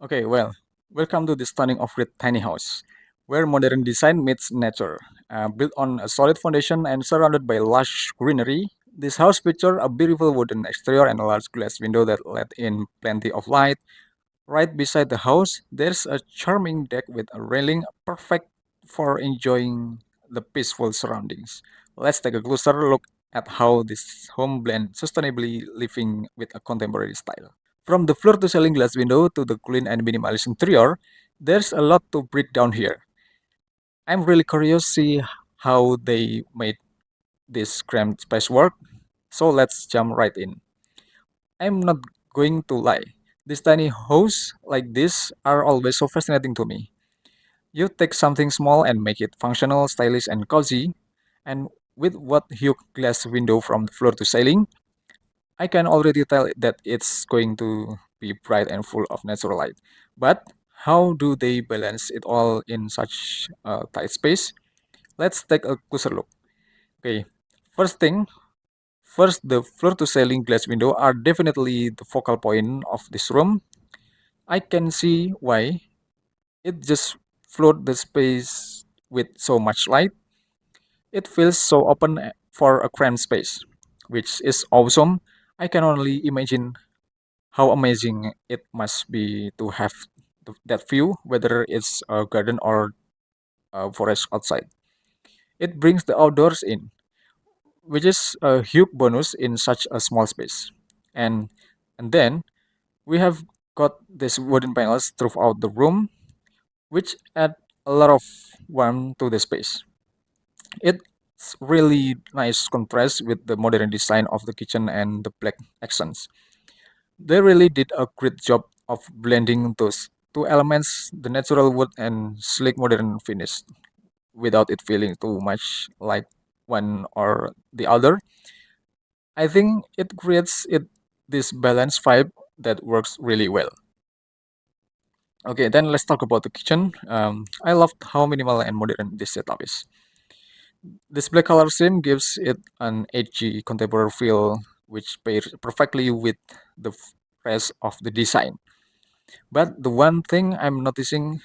Okay, well, welcome to the stunning off-grid tiny house, where modern design meets nature. Built on a solid foundation and surrounded by lush greenery, this house features a beautiful wooden exterior and a large glass window that let in plenty of light. Right beside the house, there's a charming deck with a railing, perfect for enjoying the peaceful surroundings. Let's take a closer look at how this home blends sustainably living with a contemporary style. From the floor to ceiling glass window to the clean and minimalist interior, there's a lot to break down here. I'm really curious to see how they made this cramped space work, so let's jump right in. I'm not going to lie. These tiny homes like this are always so fascinating to me. You take something small and make it functional, stylish, and cozy, and with what huge glass window from the floor to ceiling, I can already tell that it's going to be bright and full of natural light. But how do they balance it all in such a tight space? Let's take a closer look. Okay, first thing, first the floor to ceiling glass window are definitely the focal point of this room. I can see why it just flood the space with so much light. It feels so open for a cramped space, which is awesome. I can only imagine how amazing it must be to have that view, whether it's a garden or a forest outside. It brings the outdoors in, which is a huge bonus in such a small space. And and then we have got these wooden panels throughout the room, which add a lot of warmth to the space. It's really nice contrast with the modern design of the kitchen and the black accents. They really did a great job of blending those two elements, the natural wood and sleek modern finish, without it feeling too much like one or the other. I think it creates this balanced vibe that works really well. Okay, then let's talk about the kitchen. I loved how minimal and modern this setup is. This black color scheme gives it an edgy contemporary feel, which pairs perfectly with the rest of the design. But the one thing I'm noticing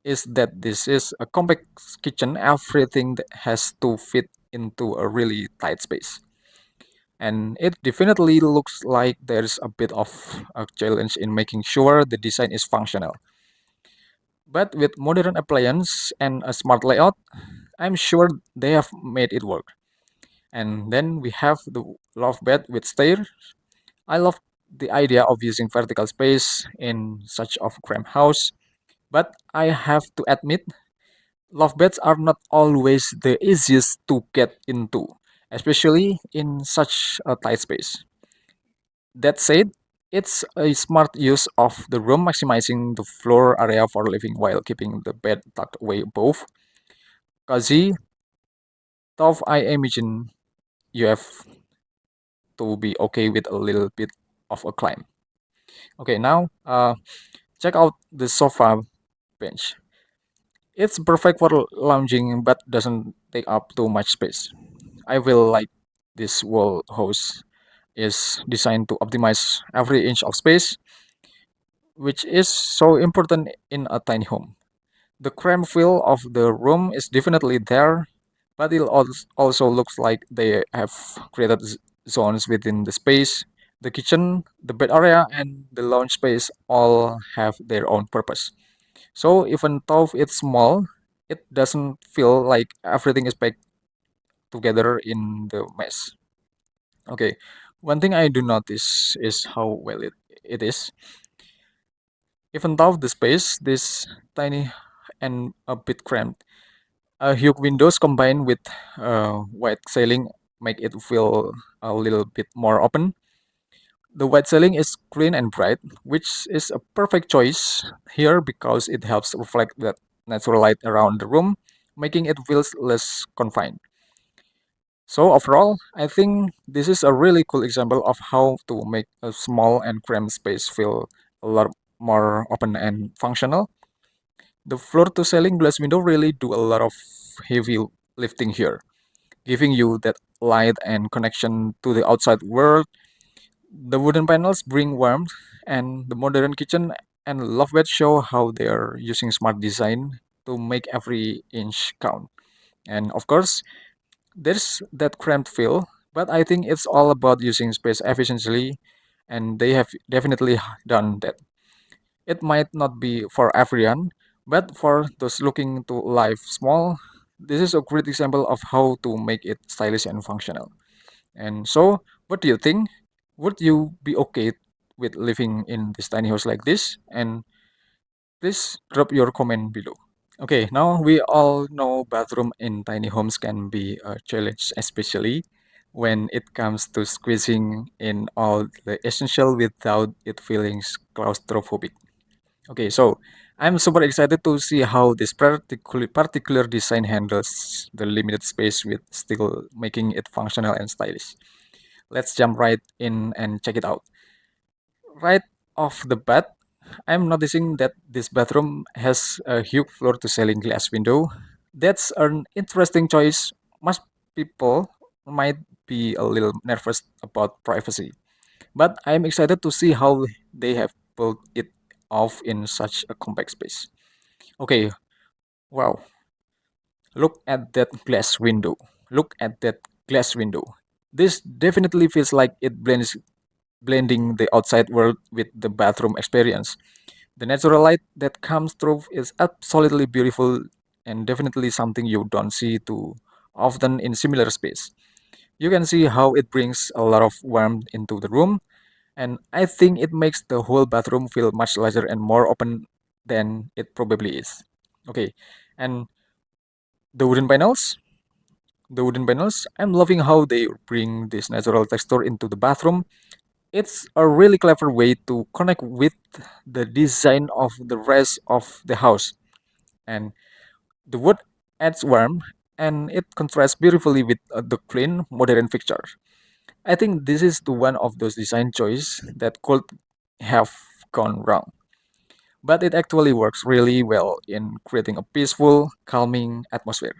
is that this is a compact kitchen. Everything that has to fit into a really tight space. And it definitely looks like there's a bit of a challenge in making sure the design is functional. But with modern appliance and a smart layout, I'm sure they have made it work. And then we have the loft bed with stairs. I love the idea of using vertical space in such a cramped house, but I have to admit love beds are not always the easiest to get into, especially in such a tight space. That said, it's a smart use of the room, maximizing the floor area for living while keeping the bed tucked away above. Cozy, tough, I imagine you have to be okay with a little bit of a climb. Okay, now check out the sofa bench. It's perfect for lounging but doesn't take up too much space. I feel like this wall house is designed to optimize every inch of space, which is so important in a tiny home. The cramped feel of the room is definitely there, but it also looks like they have created zones within the space. The kitchen, the bed area, and the lounge space all have their own purpose. So even though it's small, it doesn't feel like everything is packed together in the mess. Okay, one thing I do notice is how well it is. Even though the space this tiny and a bit cramped, huge windows combined with white ceiling make it feel a little bit more open. The white ceiling is clean and bright, which is a perfect choice here because it helps reflect that natural light around the room, making it feel less confined. So overall, I think this is a really cool example of how to make a small and cramped space feel a lot more open and functional. The floor to ceiling glass window really do a lot of heavy lifting here, giving you that light and connection to the outside world. The wooden panels bring warmth, and the modern kitchen and Lovebird show how they are using smart design to make every inch count. And of course, there's that cramped feel, but I think it's all about using space efficiently, and they have definitely done that. It might not be for everyone, but for those looking to live small, this is a great example of how to make it stylish and functional. And so, what do you think? Would you be okay with living in this tiny house like this? And please drop your comment below. Okay, now we all know bathroom in tiny homes can be a challenge, especially when it comes to squeezing in all the essential without it feeling claustrophobic. Okay, so I'm super excited to see how this particular design handles the limited space with still making it functional and stylish. Let's jump right in and check it out. Right off the bat, I'm noticing that this bathroom has a huge floor to ceiling glass window. That's an interesting choice. Most people might be a little nervous about privacy, but I'm excited to see how they have pulled it off in such a compact space. Okay, wow, look at that glass window. Look at that glass window. This definitely feels like it blending the outside world with the bathroom experience. The natural light that comes through is absolutely beautiful and definitely something you don't see too often in similar space. You can see how it brings a lot of warmth into the room, and I think it makes the whole bathroom feel much larger and more open than it probably is. Okay, and the wooden panels, I'm loving how they bring this natural texture into the bathroom. It's a really clever way to connect with the design of the rest of the house. And the wood adds warmth and it contrasts beautifully with the clean modern fixture. I think this is the one of those design choices that could have gone wrong. But it actually works really well in creating a peaceful, calming atmosphere.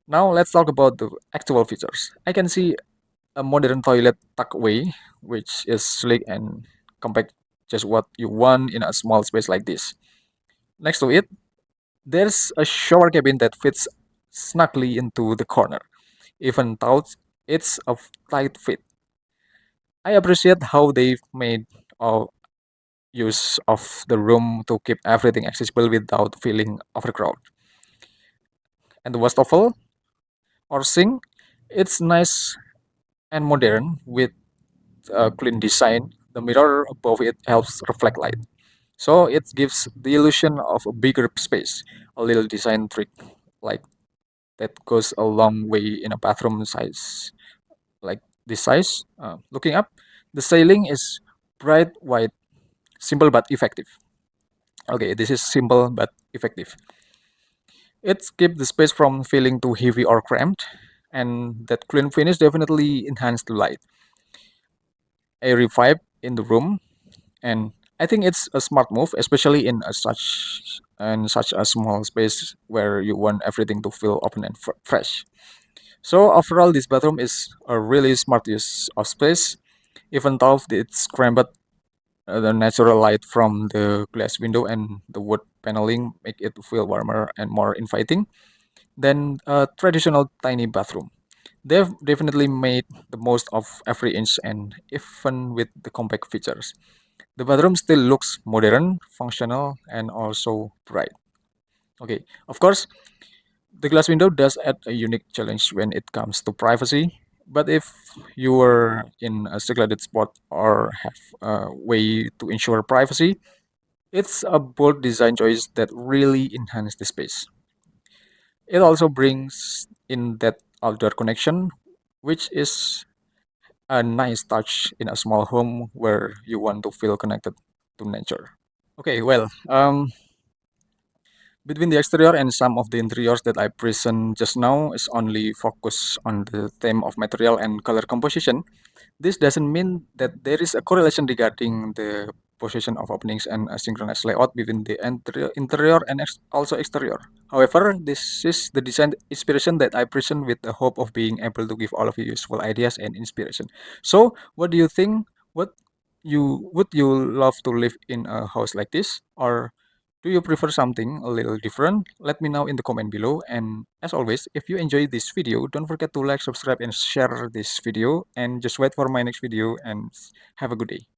Now let's talk about the actual features. I can see a modern toilet tucked away, which is sleek and compact, just what you want in a small space like this. Next to it, there's a shower cabin that fits snugly into the corner. Even though it's a tight fit, I appreciate how they've made use of the room to keep everything accessible without feeling overcrowded. And the wastafel or sink, it's nice and modern with a clean design. The mirror above it helps reflect light. So it gives the illusion of a bigger space. A little design trick like that goes a long way in a bathroom size like this size. Looking up, the ceiling is bright white, simple but effective. Okay, this is simple but effective. It keeps the space from feeling too heavy or cramped, and that clean finish definitely enhances the light, airy vibe in the room, and I think it's a smart move, especially in such a small space where you want everything to feel open and fresh. So overall, this bathroom is a really smart use of space, even though it's cramped. The natural light from the glass window and the wood paneling make it feel warmer and more inviting than a traditional tiny bathroom. They've definitely made the most of every inch, and even with the compact features, the bathroom still looks modern, functional, and also bright. Okay, of course, the glass window does add a unique challenge when it comes to privacy. But if you are in a secluded spot or have a way to ensure privacy, it's a bold design choice that really enhances the space. It also brings in that outdoor connection, which is a nice touch in a small home where you want to feel connected to nature. Okay, well, between the exterior and some of the interiors that I present just now is only focus on the theme of material and color composition. This doesn't mean that there is a correlation regarding the position of openings and a synchronized layout between the interior and also exterior. However, this is the design inspiration that I present with the hope of being able to give all of you useful ideas and inspiration. So, what do you think? What Would you love to live in a house like this, or do you prefer something a little different? Let me know in the comment below. And as always, if you enjoyed this video, don't forget to like, subscribe, and share this video. And just wait for my next video. And have a good day.